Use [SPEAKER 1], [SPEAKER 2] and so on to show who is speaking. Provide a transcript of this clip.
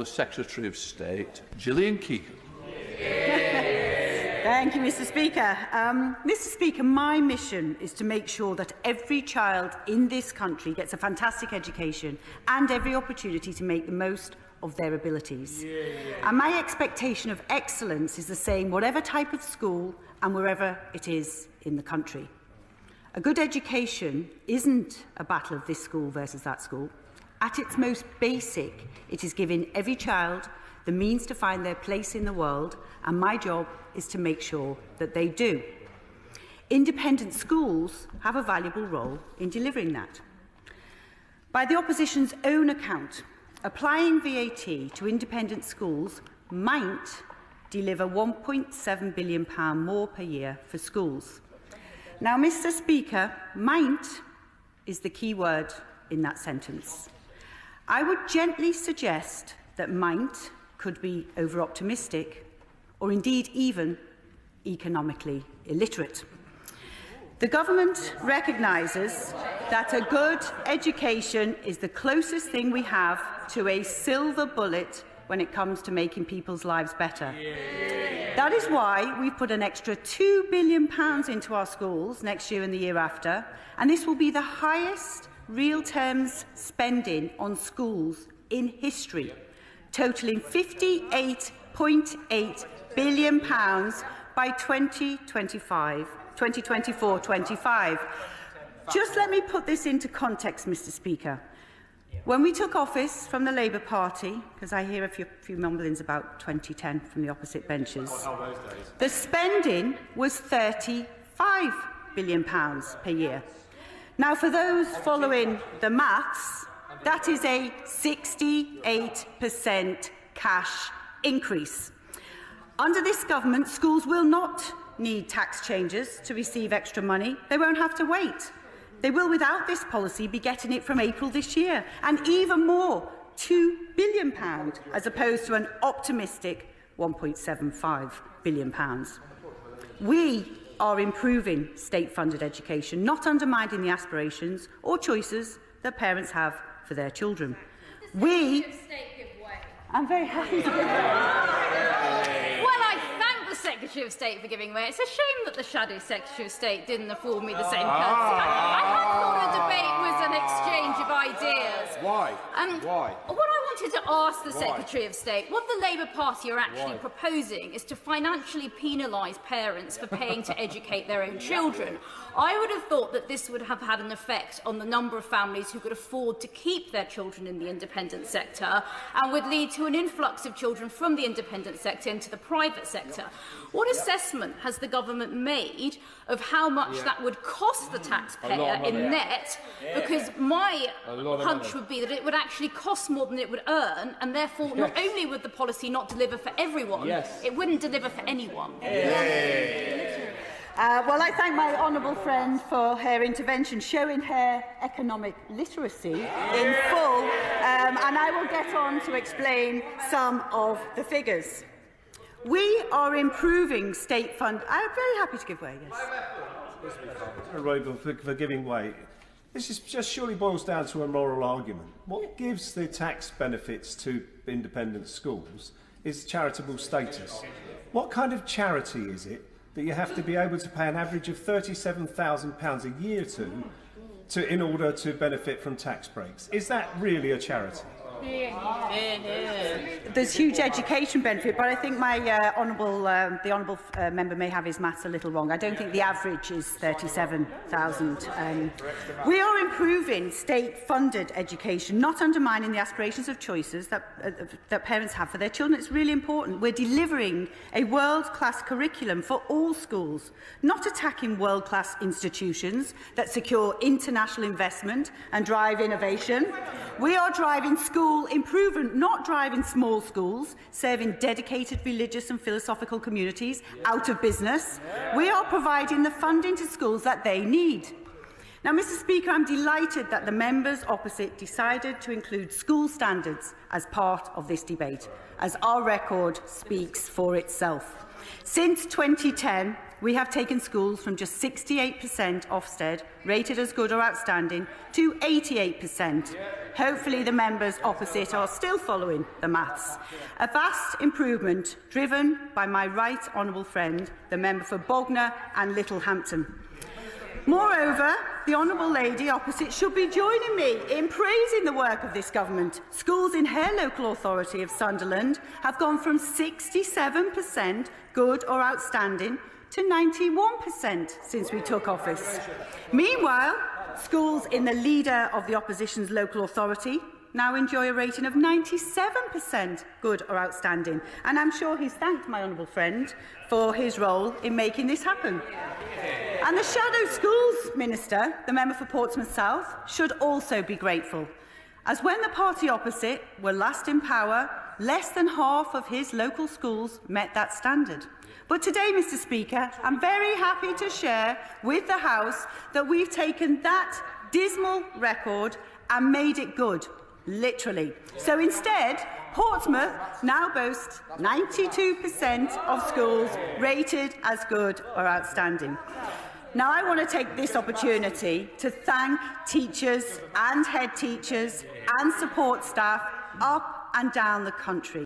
[SPEAKER 1] The Secretary of State, Gillian Keegan.
[SPEAKER 2] Thank you, Mr. Speaker. Mr. Speaker, my mission is to make sure that every child in this country gets a fantastic education and every opportunity to make the most of their abilities. And my expectation of excellence is the same whatever type of school and wherever it is in the country. A good education isn't a battle of this school versus that school. At its most basic, it is giving every child the means to find their place in the world, and my job is to make sure that they do. Independent schools have a valuable role in delivering that. By the opposition's own account, applying VAT to independent schools might deliver £1.7 billion more per year for schools. Now, Mr. Speaker, might is the key word in that sentence. I would gently suggest that might could be over-optimistic or indeed even economically illiterate. The government recognises that a good education is the closest thing we have to a silver bullet when it comes to making people's lives better. That is why we've put an extra £2 billion into our schools next year and the year after, and this will be the highest real terms spending on schools in history, totalling £58.8 billion by 2024-25. Just let me put this into context, Mr. Speaker. When we took office from the Labour Party, because I hear a few mumblings about 2010 from the opposite benches, the spending was £35 billion per year. Now, for those following the maths, that is a 68% cash increase. Under this government, schools will not need tax changes to receive extra money. They won't have to wait. They will, without this policy, be getting it from April this year, and even more, £2 billion, as opposed to an optimistic £1.75 billion. We are improving state-funded education, not undermining the aspirations or choices that parents have for their children. I'm very happy to give way.
[SPEAKER 3] Well, I thank the Secretary of State for giving way. It's a shame that the Shadow Secretary of State didn't afford me the same courtesy. I thought a debate was an exchange of ideas.
[SPEAKER 4] Why?
[SPEAKER 3] What I wanted to ask the Secretary of State, what the Labour Party are actually proposing is to financially penalise parents for paying to educate their own children. I would have thought that this would have had an effect on the number of families who could afford to keep their children in the independent sector and would lead to an influx of children from the independent sector into the private sector. What assessment has the government made of how much that would cost the taxpayer in net? Because my hunch would be that it would actually cost more than it would earn, and therefore not only would the policy not deliver for everyone, it wouldn't deliver for anyone.
[SPEAKER 2] Well, I thank my honourable friend for her intervention, showing her economic literacy in full, and I will get on to explain some of the figures. We are improving state fund. I'm very happy to give way, yes.
[SPEAKER 5] For giving way. This is just surely boils down to a moral argument. What gives the tax benefits to independent schools is charitable status. What kind of charity is it that you have to be able to pay an average of £37,000 a year to in order to benefit from tax breaks? Is that really a charity?
[SPEAKER 2] There's huge education benefit, but I think my the honourable member may have his maths a little wrong. I don't think the average is 37,000. We are improving state-funded education, not undermining the aspirations of choices that parents have for their children. It's really important. We're delivering a world-class curriculum for all schools, not attacking world-class institutions that secure international investment and drive innovation. We are driving school improvement, not driving small schools, serving dedicated religious and philosophical communities out of business. We are providing the funding to schools that they need. Now, Mr Speaker, I'm delighted that the members opposite decided to include school standards as part of this debate, as our record speaks for itself. Since 2010, we have taken schools from just 68% Ofsted, rated as good or outstanding, to 88%. Hopefully the members opposite are still following the maths. A vast improvement driven by my right honourable friend, the member for Bognor and Littlehampton. Moreover, the honourable lady opposite should be joining me in praising the work of this government. Schools in her local authority of Sunderland have gone from 67% good or outstanding to 91% since we took office. Meanwhile, schools in the leader of the opposition's local authority now enjoy a rating of 97% good or outstanding, and I'm sure he's thanked my honourable friend for his role in making this happen. And the Shadow Schools Minister, the member for Portsmouth South, should also be grateful, as when the party opposite were last in power, less than half of his local schools met that standard. But today, Mr Speaker, I'm very happy to share with the House that we've taken that dismal record and made it good, literally. So instead, Portsmouth now boasts 92% of schools rated as good or outstanding. Now, I want to take this opportunity to thank teachers and head teachers and support staff up and down the country.